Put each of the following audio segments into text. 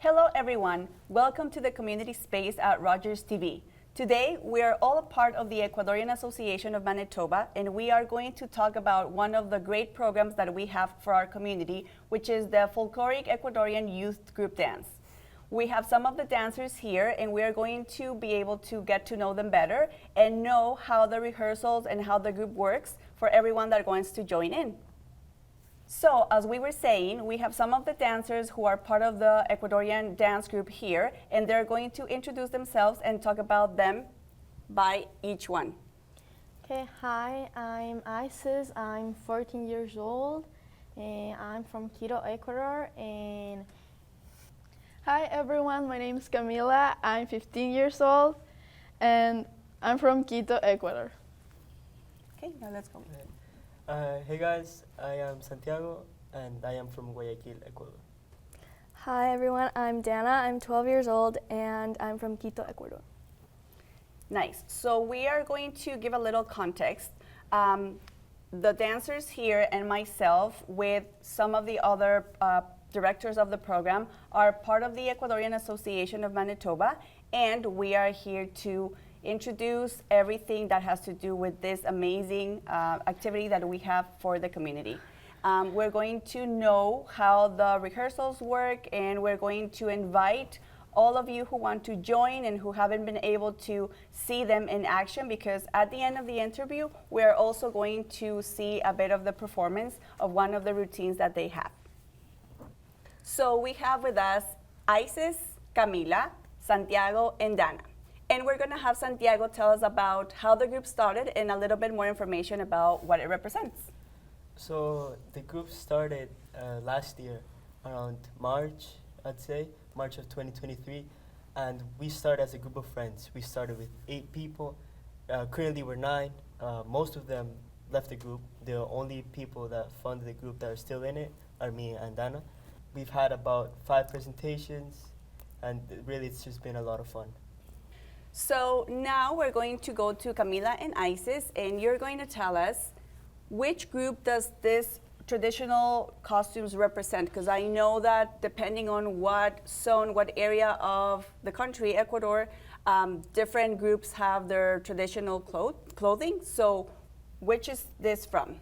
Hello everyone, welcome to the community space at Rogers TV. Today we are all a part of the Ecuadorian Association of Manitoba, and we are going to talk about one of the great programs that we have for our community, which is the Folkloric Ecuadorian Youth Group Dance. We have some of the dancers here, and we are going to be able to get to know them better and know how the rehearsals and how the group works for everyone that wants to join in. So, as we were saying, we have some of the dancers who are part of the Ecuadorian dance group here, and they're going to introduce themselves and talk about them by each one. Okay, hi, I'm Raices. I'm 14 years old, and I'm from Quito, Ecuador. And hi everyone, my name is Camila. I'm 15 years old, and I'm from Quito, Ecuador. Okay, now let's go. Hey guys, I am Santiago and I am from Guayaquil, Ecuador. Hi everyone, I'm Dana. I'm 12 years old and I'm from Quito, Ecuador. Nice. So we are going to give a little context. The dancers here and myself, with some of the other directors of the program, are part of the Ecuadorian Association of Manitoba, and we are here to introduce everything that has to do with this amazing activity that we have for the community. We're going to know how the rehearsals work, and we're going to invite all of you who want to join and who haven't been able to see them in action, because at the end of the interview, we're also going to see a bit of the performance of one of the routines that they have. So we have with us Isis, Camila, Santiago, and Dana. And we're going to have Santiago tell us about how the group started and a little bit more information about what it represents. So the group started last year, around March, I'd say, March of 2023. And we started as a group of friends. We started with 8 people. Currently we're 9. Most of them left the group. The only people that funded the group that are still in it are me and Dana. We've had about 5 presentations, and really it's just been a lot of fun. So now we're going to go to Camila and Isis, and you're going to tell us which group does this traditional costumes represent, because I know that depending on what zone, what area of the country, Ecuador, different groups have their traditional clothing. So which is this from?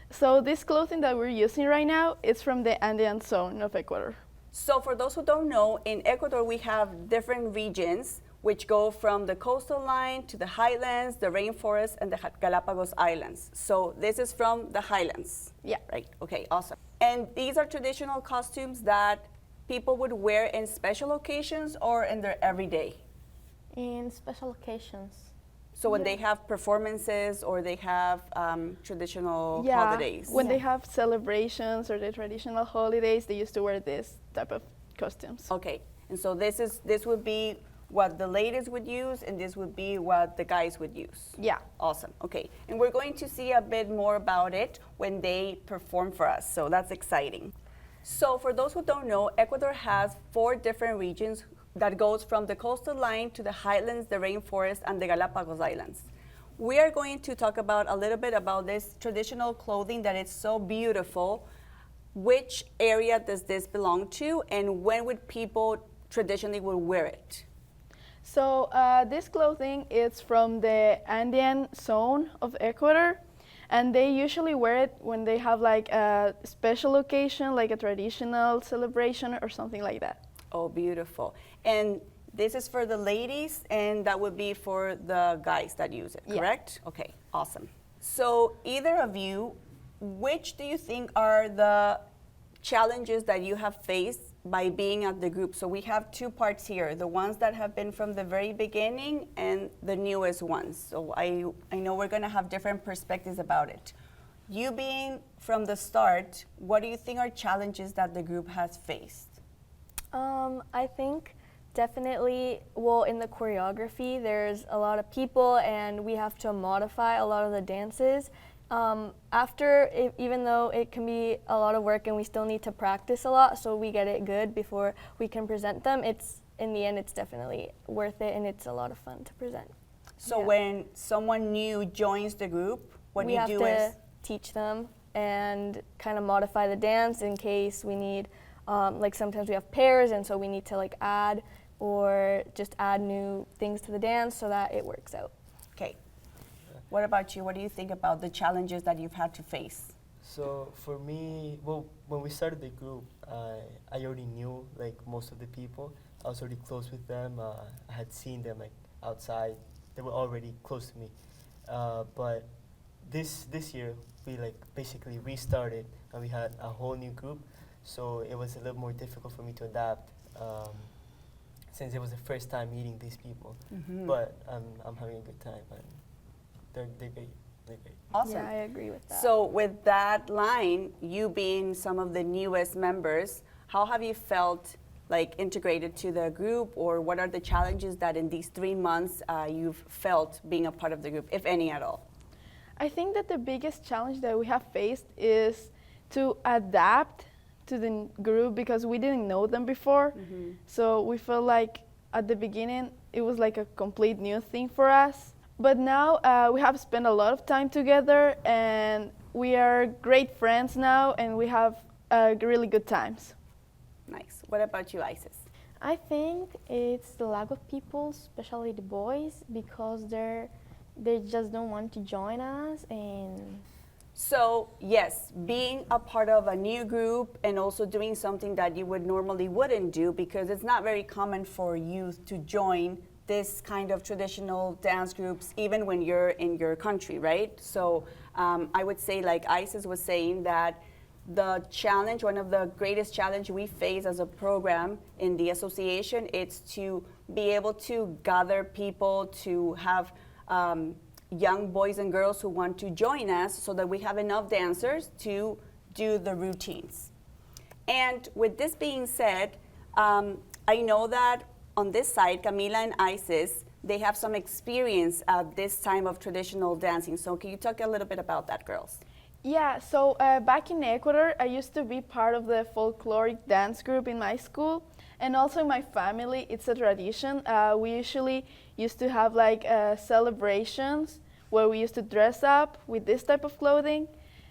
So this clothing that we're using right now is from the Andean zone of Ecuador. So for those who don't know, in Ecuador we have different regions which go from the coastal line to the highlands, the rainforest, and the Galapagos Islands. So this is from the highlands. Yeah. Right, okay, awesome. And these are traditional costumes that people would wear in special occasions or in their everyday? in special occasions. So when they have performances or they have traditional Yeah, holidays? when they have celebrations or the traditional holidays, they used to wear this type of costumes. Okay, and so this would be what the ladies would use, and this would be what the guys would use? Yeah. Awesome, okay. And we're going to see a bit more about it when they perform for us, so that's exciting. So for those who don't know, Ecuador has 4 different regions that goes from the coastal line to the highlands, the rainforest, and the Galapagos Islands. We are going to talk about a little bit about this traditional clothing that is so beautiful. Which area does this belong to, and when would people traditionally would wear it? So this clothing is from the Andean zone of Ecuador, and they usually wear it when they have like a special occasion, like a traditional celebration or something like that. Oh, beautiful. And this is for the ladies, and that would be for the guys that use it, correct? Yeah. Okay, awesome. So either of you, which do you think are the challenges that you have faced by being at the group? So we have 2 parts here, the ones that have been from the very beginning and the newest ones. So I know we're gonna have different perspectives about it. You being from the start, what do you think are challenges that the group has faced? I think definitely, well, in the choreography, there's a lot of people and we have to modify a lot of the dances. Even though it can be a lot of work and we still need to practice a lot so we get it good before we can present them, in the end, it's definitely worth it and it's a lot of fun to present. So when someone new joins the group, what you do is? We have to teach them and kind of modify the dance in case we need Like sometimes we have pairs, and so we need to like add or just add new things to the dance so that it works out. Okay. What about you? What do you think about the challenges that you've had to face? So for me, well, when we started the group, I already knew like most of the people. I was already close with them. I had seen them like outside. They were already close to me. But this year we like basically restarted and we had a whole new group. So it was a little more difficult for me to adapt since it was the first time meeting these people. But I'm having a good time and they're great. They're great. Awesome. Yeah, I agree with that. So with that line, you being some of the newest members, how have you felt like integrated to the group, or what are the challenges that in these 3 months you've felt being a part of the group, if any at all? I think that the biggest challenge that we have faced is to adapt to the group because we didn't know them before. So we felt like at the beginning it was like a complete new thing for us. But now we have spent a lot of time together and we are great friends now and we have really good times. Nice. What about you, Isis? I think it's the lack of people, especially the boys, because they just don't want to join us. And So yes, being a part of a new group and also doing something that you would normally wouldn't do, because it's not very common for youth to join this kind of traditional dance groups even when you're in your country, right? So I would say, like Isis was saying, that the challenge, one of the greatest challenge we face as a program in the association, it's to be able to gather people, to have young boys and girls who want to join us so that we have enough dancers to do the routines. And with this being said, I know that on this side, Camila and Isis, they have some experience at this time of traditional dancing. So can you talk a little bit about that, girls? Yeah, so back in Ecuador, I used to be part of the folkloric dance group in my school. And also in my family, it's a tradition. We usually used to have like celebrations where we used to dress up with this type of clothing.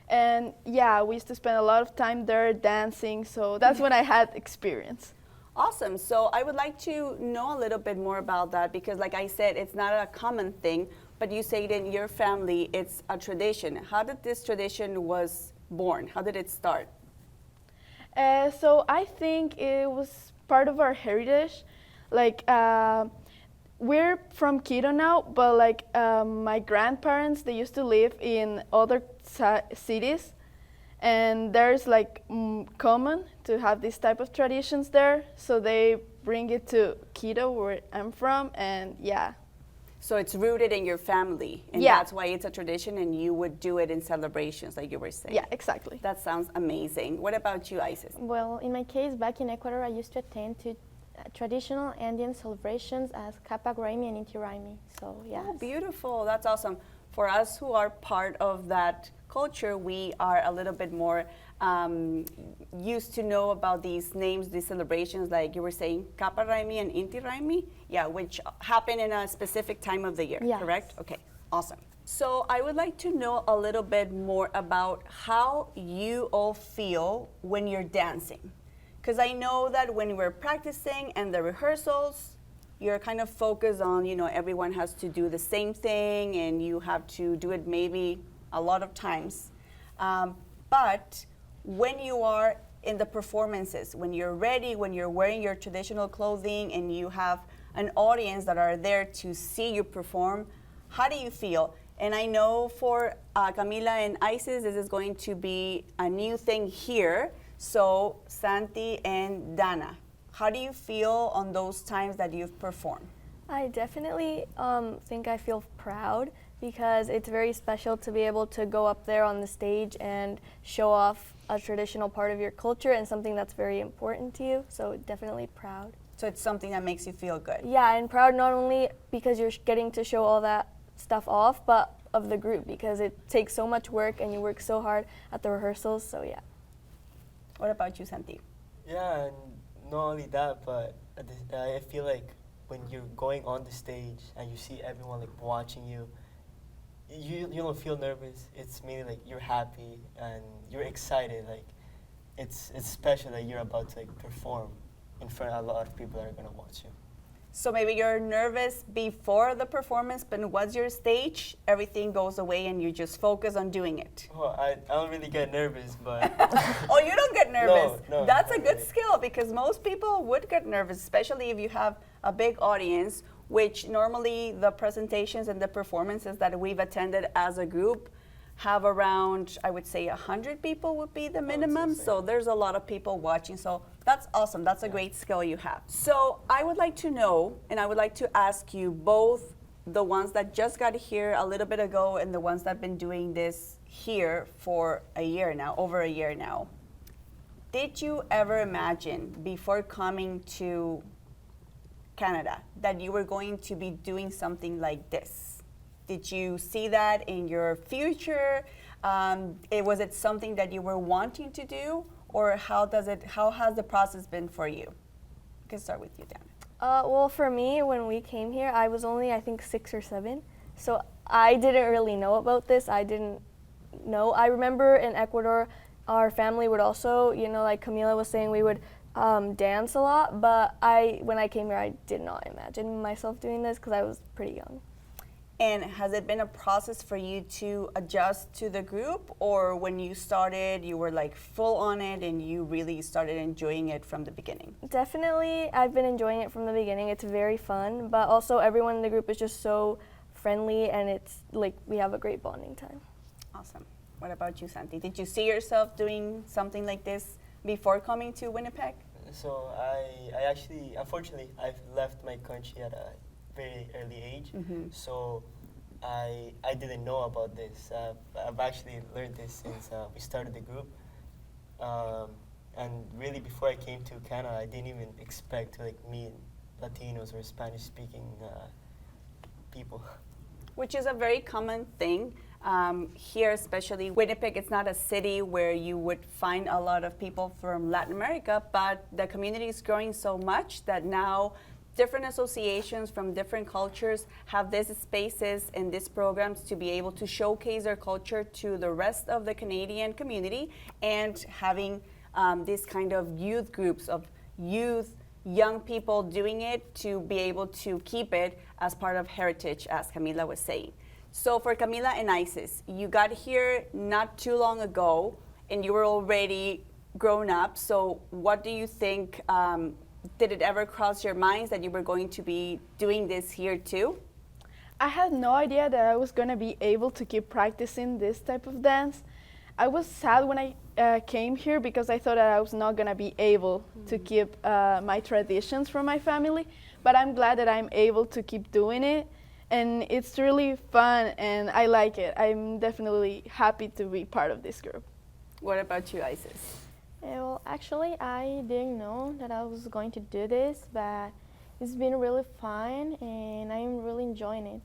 And yeah, we used to spend a lot of time there dancing. So that's when I had experience. Awesome. So I would like to know a little bit more about that, because like I said, it's not a common thing, but you say that in your family it's a tradition. How did this tradition was born? How did it start? So I think it was part of our heritage. Like we're from Quito now, but like my grandparents, they used to live in other cities. And there's like common to have this type of traditions there. So they bring it to Quito, where I'm from, and yeah. So it's rooted in your family, and Yeah. that's why it's a tradition, and you would do it in celebrations, like you were saying. Yeah, exactly. That sounds amazing. What about you, Isis? well, in my case, back in Ecuador, I used to attend to traditional Andean celebrations as Capac Raimi and Inti Raimi. So yeah. Oh, beautiful. That's awesome. For us who are part of that culture, we are a little bit more used to know about these names, these celebrations, like you were saying, Kapa Raimi and Inti Raimi, yeah, which happen in a specific time of the year, Yes. correct? Okay, awesome. So I would like to know a little bit more about how you all feel when you're dancing. Because I know that when we're practicing and the rehearsals, you're kind of focused on, you know, everyone has to do the same thing and you have to do it maybe a lot of times. But when you are in the performances, when you're ready, when you're wearing your traditional clothing and you have an audience that are there to see you perform, how do you feel? And I know for Camila and Isis, this is going to be a new thing here. So Santi and Dana, how do you feel on those times that you've performed? I definitely think I feel proud because it's very special to be able to go up there on the stage and show off a traditional part of your culture and something that's very important to you. So definitely proud. So it's something that makes you feel good. Yeah, and proud not only because you're getting to show all that stuff off, but of the group because it takes so much work and you work so hard at the rehearsals. So yeah. What about you, Santi? Yeah, and not only that, but I feel like when you're going on the stage and you see everyone like watching you, you don't feel nervous. It's mainly like you're happy and you're excited. Like it's special that you're about to like perform in front of a lot of people that are gonna watch you. So maybe you're nervous before the performance, but once you're stage, everything goes away and you just focus on doing it. Well, I don't really get nervous, but Oh, you don't get nervous. No, That's a not good really. skill because most people would get nervous, especially if you have a big audience, which normally the presentations and the performances that we've attended as a group have around, I would say 100 people would be the minimum. say. So there's a lot of people watching. So that's awesome. That's a great skill you have. So I would like to know, and I would like to ask you both, the ones that just got here a little bit ago and the ones that have been doing this here for a year now, over a year now. Did you ever imagine before coming to Canada that you were going to be doing something like this? Did you see that in your future? Was it something that you were wanting to do, or how has the process been for you? I can start with you, Dan. Well, for me, when we came here, I was only, I think, 6 or 7. So I didn't really know about this. I didn't know. I remember in Ecuador, our family would also, like Camila was saying, we would dance a lot. But when I came here, I did not imagine myself doing this because I was pretty young. And has it been a process for you to adjust to the group, or when you started, you were like full on it and you really started enjoying it from the beginning? Definitely, I've been enjoying it from the beginning. It's very fun, but also everyone in the group is just so friendly, and it's like we have a great bonding time. Awesome. What about you, Santi? Did you see yourself doing something like this before coming to Winnipeg? So I actually, unfortunately, I've left my country at a very early age. So I didn't know about this. I've actually learned this since we started the group. And really, before I came to Canada, I didn't even expect to like meet Latinos or Spanish-speaking people. Which is a very common thing. Here, especially Winnipeg, it's not a city where you would find a lot of people from Latin America, but the community is growing so much that now different associations from different cultures have these spaces and these programs to be able to showcase their culture to the rest of the Canadian community, and having these kind of youth groups of young people doing it to be able to keep it as part of heritage, as Camila was saying. So for Camila and Isis, you got here not too long ago and you were already grown up. So what do you think, did it ever cross your minds that you were going to be doing this here too? I had no idea that I was going to be able to keep practicing this type of dance. I was sad when I came here because I thought that I was not going to be able to keep my traditions from my family, but I'm glad that I'm able to keep doing it, and it's really fun and I like it. I'm definitely happy to be part of this group. What about you, Isis? Well, actually, I didn't know that I was going to do this, but it's been really fun and I'm really enjoying it.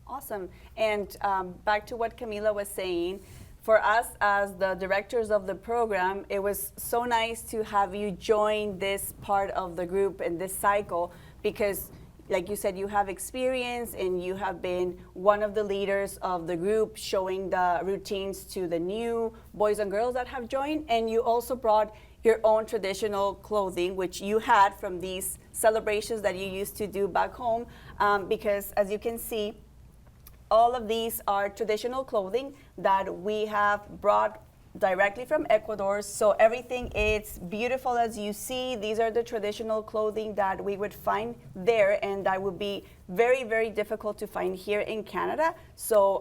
Awesome. And back to what Camila was saying, for us as the directors of the program, it was so nice to have you join this part of the group and this cycle because, like you said, you have experience and you have been one of the leaders of the group, showing the routines to the new boys and girls that have joined. And you also brought your own traditional clothing, which you had from these celebrations that you used to do back home. Because as you can see, all of these are traditional clothing that we have brought directly from Ecuador. So everything is beautiful as you see. These are the traditional clothing that we would find there, and that would be very, very difficult to find here in Canada. So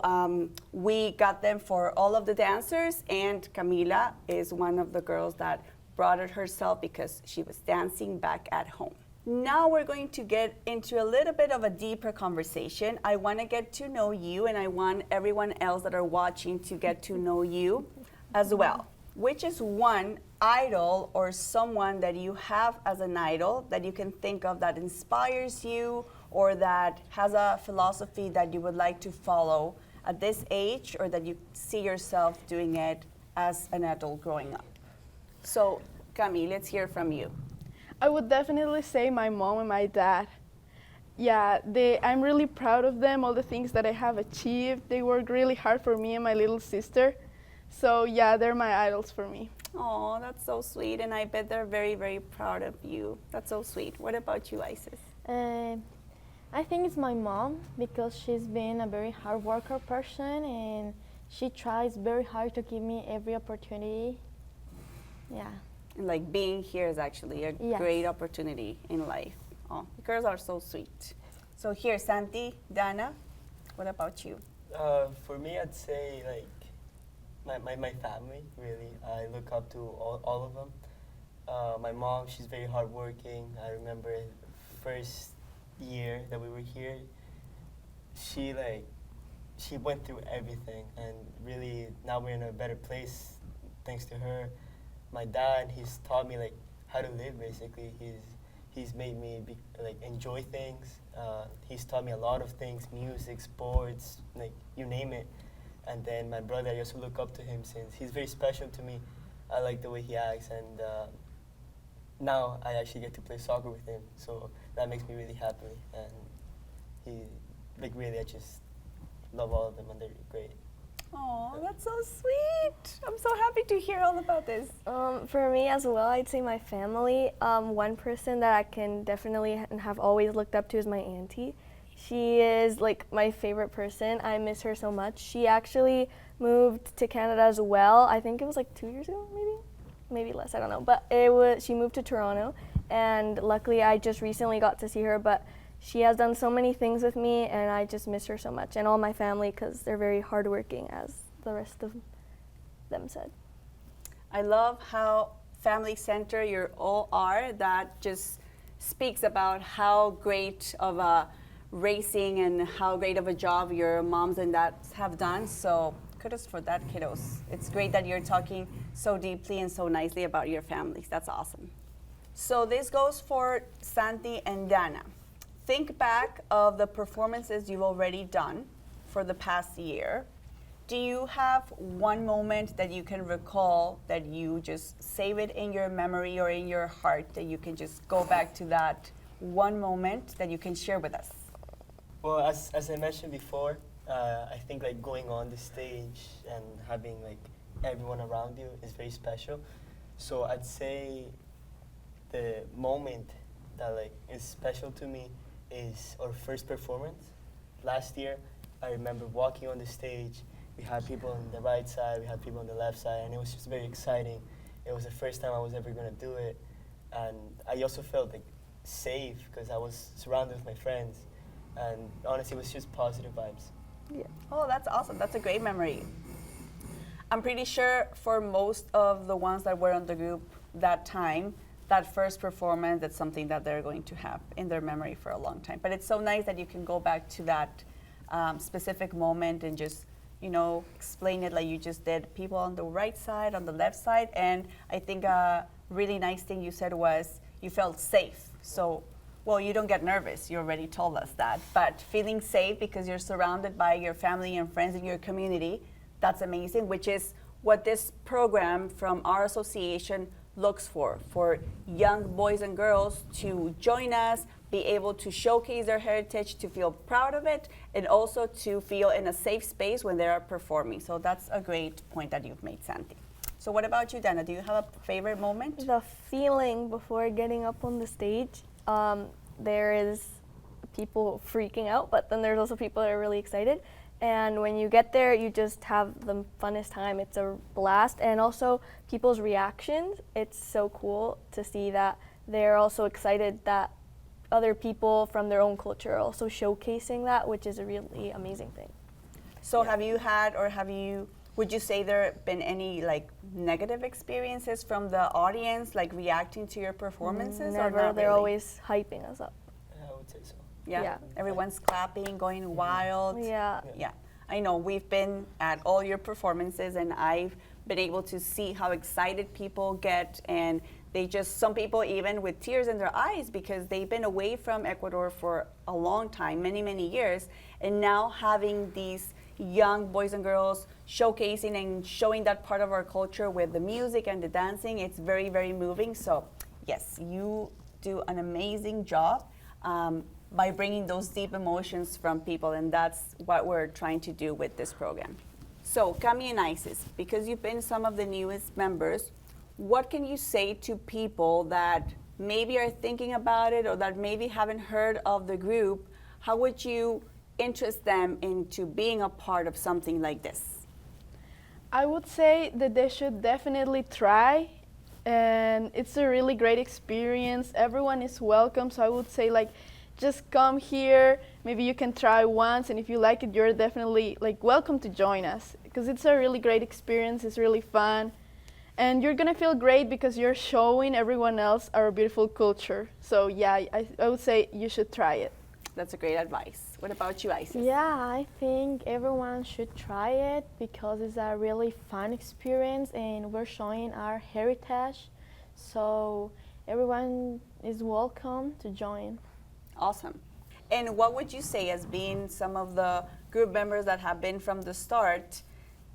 we got them for all of the dancers, and Camila is one of the girls that brought it herself because she was dancing back at home. Now we're going to get into a little bit of a deeper conversation. I want to get to know you, and I want everyone else that are watching to get to know you as well. Which is one idol or someone that you have as an idol that you can think of that inspires you or that has a philosophy that you would like to follow at this age, or that you see yourself doing it as an adult growing up? So, Camille, let's hear from you. I would definitely say my mom and my dad. Yeah, I'm really proud of them, all the things that I have achieved. They work really hard for me and my little sister. So yeah, they're my idols for me. Oh, that's so sweet, and I bet they're very, very proud of you. That's so sweet. What about you, Isis? I think it's my mom because she's been a very hard worker person and she tries very hard to give me every opportunity. Yeah. And like being here is actually a Yes. great opportunity in life. Oh, the girls are so sweet. So here, Santi, Dana, what about you? For me, I'd say like my family, really. I look up to all of them. My mom, she's very hardworking. I remember first year that we were here, she went through everything, and really now we're in a better place thanks to her. My dad, he's taught me like how to live. Basically, he's made me enjoy things. He's taught me a lot of things: music, sports, like you name it. And then my brother, I also look up to him since he's very special to me. I like the way he acts, and now I actually get to play soccer with him. So that makes me really happy. And really, I just love all of them, and they're great. Oh, that's so sweet. I'm so happy to hear all about this. For me as well, I'd say my family. One person that I can definitely and have always looked up to is my auntie. She is like my favorite person. I miss her so much. She actually moved to Canada as well. I think it was like 2 years ago, maybe less. I don't know. But she moved to Toronto, and luckily I just recently got to see her. But she has done so many things with me, and I just miss her so much, and all my family because they're very hardworking, as the rest of them said. I love how family center you all are. That just speaks about how great of a racing and how great of a job your moms and dads have done. So kudos for that, kiddos. It's great that you're talking so deeply and so nicely about your families. That's awesome. So this goes for Santi and Dana. Think back of the performances you've already done for the past year. Do you have one moment that you can recall that you just save it in your memory or in your heart, that you can just go back to that one moment that you can share with us? Well, as I mentioned before, I think like going on the stage and having like everyone around you is very special. So I'd say the moment that like is special to me is our first performance. Last year, I remember walking on the stage. We had people on the right side, we had people on the left side, and it was just very exciting. It was the first time I was ever gonna do it, and I also felt like safe because I was surrounded with my friends, and honestly, it was just positive vibes. Yeah. Oh, that's awesome. That's a great memory. I'm pretty sure for most of the ones that were on the group that time, that first performance, that's something that they're going to have in their memory for a long time. But it's so nice that you can go back to that specific moment and just, explain it like you just did. People on the right side, on the left side. And I think a really nice thing you said was you felt safe. So, well, you don't get nervous. You already told us that. But feeling safe because you're surrounded by your family and friends in your community, that's amazing, which is what this program from our association looks for young boys and girls to join us, be able to showcase their heritage, to feel proud of it, and also to feel in a safe space when they are performing. So that's a great point that you've made, Santi. So what about you, Dana? Do you have a favorite moment? The feeling before getting up on the stage, there is people freaking out, but then there's also people that are really excited. And when you get there, you just have the funnest time. It's a blast. And also people's reactions. It's so cool to see that they're also excited that other people from their own culture are also showcasing that, which is a really amazing thing. So have you had, or would you say there have been any negative experiences from the audience, reacting to your performances? Or Never. not They're really? always hyping us up. I would say so. Yeah. Yeah. Everyone's clapping, going wild. Yeah. Yeah. I know we've been at all your performances, and I've been able to see how excited people get, and some people even with tears in their eyes because they've been away from Ecuador for a long time, many, many years, and now having these young boys and girls showcasing and showing that part of our culture with the music and the dancing, it's very, very moving. So yes, you do an amazing job by bringing those deep emotions from people, and that's what we're trying to do with this program. So Cami and Isis, because you've been some of the newest members, what can you say to people that maybe are thinking about it or that maybe haven't heard of the group? How would you interest them into being a part of something like this? I would say that they should definitely try, and it's a really great experience. Everyone is welcome, so I would say like just come here. Maybe you can try once, and if you like it, you're definitely like welcome to join us because it's a really great experience. It's really fun, and you're gonna feel great because you're showing everyone else our beautiful culture. So yeah, I would say you should try it. That's a great advice. What about you, Isis? Yeah, I think everyone should try it because it's a really fun experience and we're showing our heritage. So everyone is welcome to join. Awesome. And what would you say as being some of the group members that have been from the start?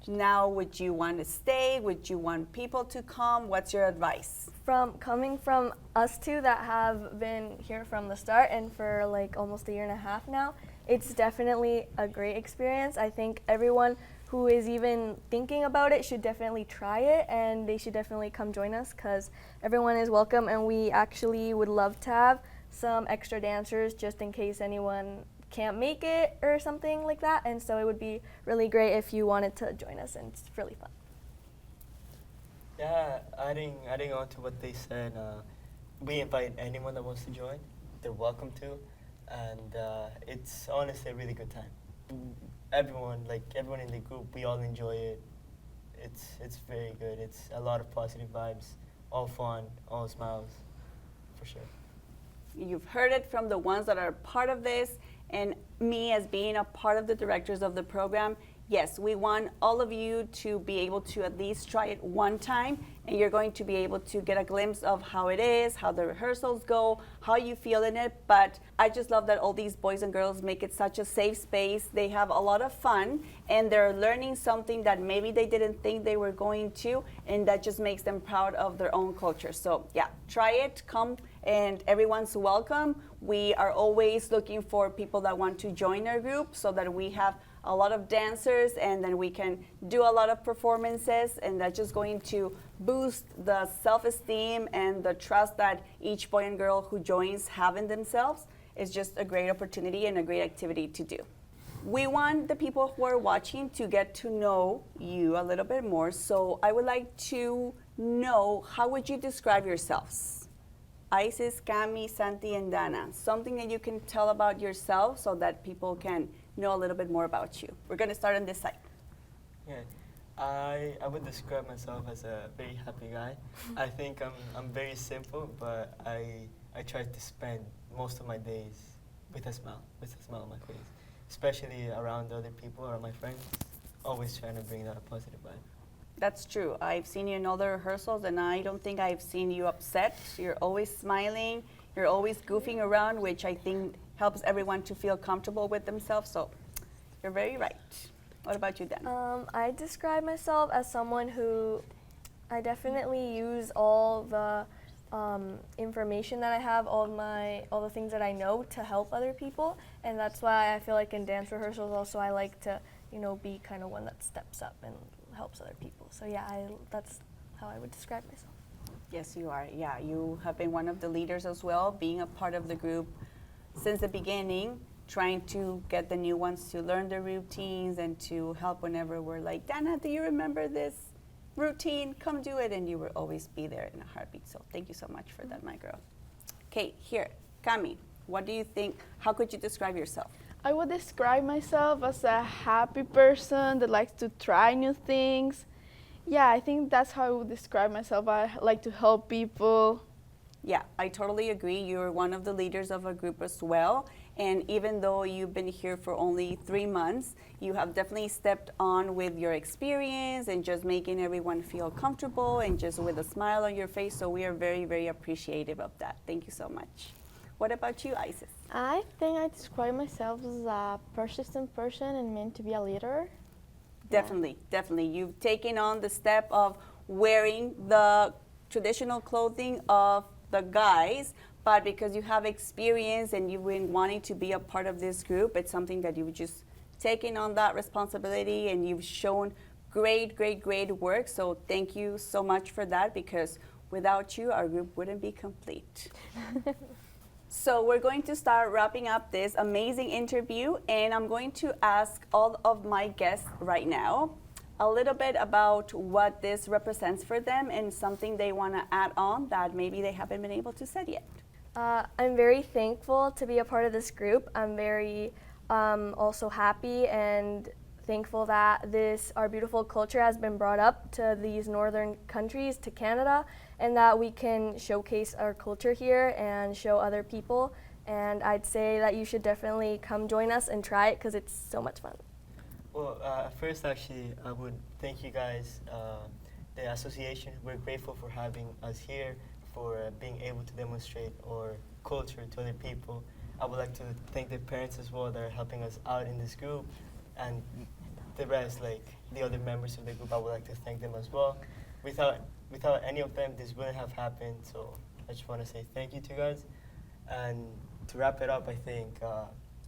Now, would you want to stay? Would you want people to come? What's your advice? Coming from us two that have been here from the start and for like almost a year and a half now, it's definitely a great experience. I think everyone who is even thinking about it should definitely try it, and they should definitely come join us because everyone is welcome, and we actually would love to have some extra dancers just in case anyone can't make it or something like that, and so it would be really great if you wanted to join us, and it's really fun. Yeah, adding on to what they said, we invite anyone that wants to join. They're welcome to, and it's honestly a really good time. Everyone in the group, we all enjoy it. It's very good. It's a lot of positive vibes, all fun, all smiles, for sure. You've heard it from the ones that are part of this, and me as being a part of the directors of the program. Yes, we want all of you to be able to at least try it one time, and you're going to be able to get a glimpse of how it is, how the rehearsals go, how you feel in it. But I just love that all these boys and girls make it such a safe space. They have a lot of fun, and they're learning something that maybe they didn't think they were going to, and that just makes them proud of their own culture. So yeah, try it, come, and everyone's welcome. We are always looking for people that want to join our group so that we have a lot of dancers, and then we can do a lot of performances, and that's just going to boost the self-esteem and the trust that each boy and girl who joins have in themselves. It's just a great opportunity and a great activity to do. We want the people who are watching to get to know you a little bit more, so I would like to know, how would you describe yourselves? Isis, Cami, Santi, and Dana. Something that you can tell about yourself so that people can know a little bit more about you. We're going to start on this side. Yeah, I would describe myself as a very happy guy. I think I'm very simple, but I try to spend most of my days with a smile on my face, especially around other people or my friends. Always trying to bring out a positive vibe. That's true. I've seen you in other rehearsals, and I don't think I've seen you upset. You're always smiling. You're always goofing around, which I think helps everyone to feel comfortable with themselves. So you're very right. What about you, Dan? I describe myself as someone who I definitely use all the information that I have, all the things that I know to help other people, and that's why I feel like in dance rehearsals also I like to, be kind of one that steps up and helps other people. So yeah, that's how I would describe myself. Yes, you are. Yeah, you have been one of the leaders as well, being a part of the group since the beginning, trying to get the new ones to learn their routines and to help whenever we're like, Dana, do you remember this routine? Come do it. And you will always be there in a heartbeat. So thank you so much for that, my girl. Okay, here, Cami, what do you think? How could you describe yourself? I would describe myself as a happy person that likes to try new things. Yeah, I think that's how I would describe myself. I like to help people. Yeah, I totally agree. You're one of the leaders of a group as well. And even though you've been here for only 3 months, you have definitely stepped on with your experience and just making everyone feel comfortable and just with a smile on your face. So we are very, very appreciative of that. Thank you so much. What about you, Isis? I think I describe myself as a persistent person and meant to be a leader. Definitely, definitely. You've taken on the step of wearing the traditional clothing of the guys, but because you have experience and you've been wanting to be a part of this group, it's something that you've just taken on that responsibility, and you've shown great, great, great work. So thank you so much for that, because without you, our group wouldn't be complete. So we're going to start wrapping up this amazing interview, and I'm going to ask all of my guests right now a little bit about what this represents for them and something they want to add on that maybe they haven't been able to say yet. I'm very thankful to be a part of this group. I'm very also happy and thankful that our beautiful culture has been brought up to these northern countries, to Canada, and that we can showcase our culture here and show other people. And I'd say that you should definitely come join us and try it, because it's so much fun. Well, first, actually, I would thank you guys, the association. We're grateful for having us here, for being able to demonstrate our culture to other people. I would like to thank the parents as well that are helping us out in this group, and the rest, like the other members of the group. I would like to thank them as well. Without any of them, this wouldn't have happened. So I just want to say thank you to you guys. And to wrap it up, I think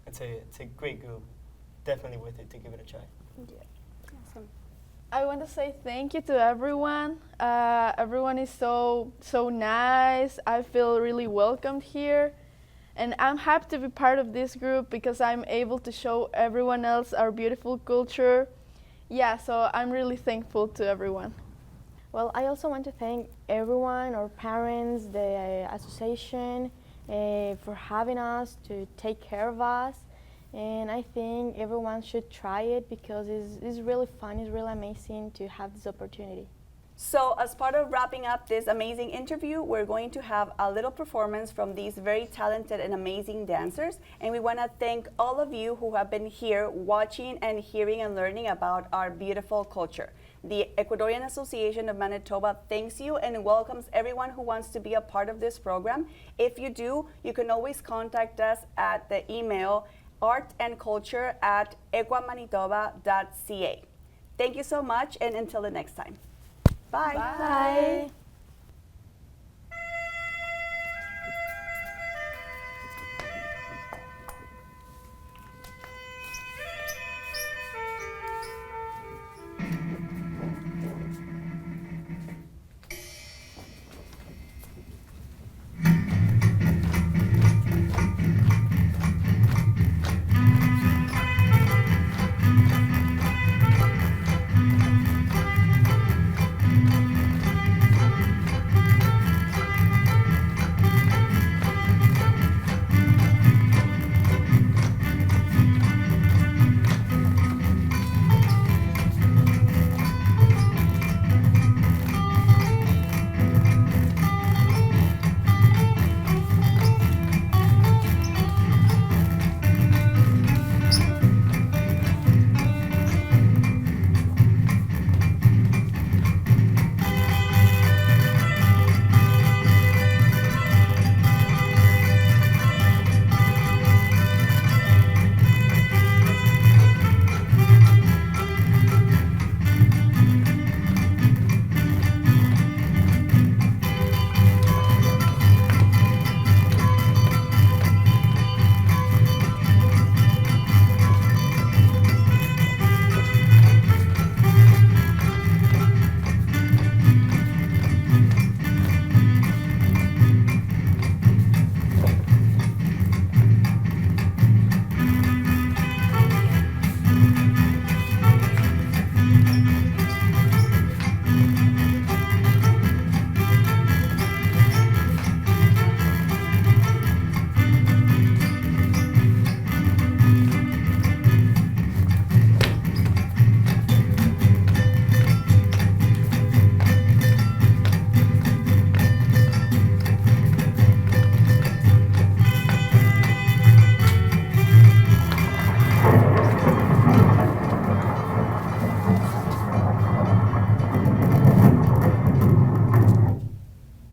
it's a great group. Definitely worth it to give it a try. Awesome. I want to say thank you to everyone. Everyone is so nice. I feel really welcomed here. And I'm happy to be part of this group because I'm able to show everyone else our beautiful culture. Yeah, so I'm really thankful to everyone. Well, I also want to thank everyone, our parents, the association, for having us, to take care of us. And I think everyone should try it because it's really fun, it's really amazing to have this opportunity. So as part of wrapping up this amazing interview, we're going to have a little performance from these very talented and amazing dancers. And we want to thank all of you who have been here watching and hearing and learning about our beautiful culture. The Ecuadorian Association of Manitoba thanks you and welcomes everyone who wants to be a part of this program. If you do, you can always contact us at the email artandculture@ecuamanitoba.ca. Thank you so much, and until the next time. Bye. Bye.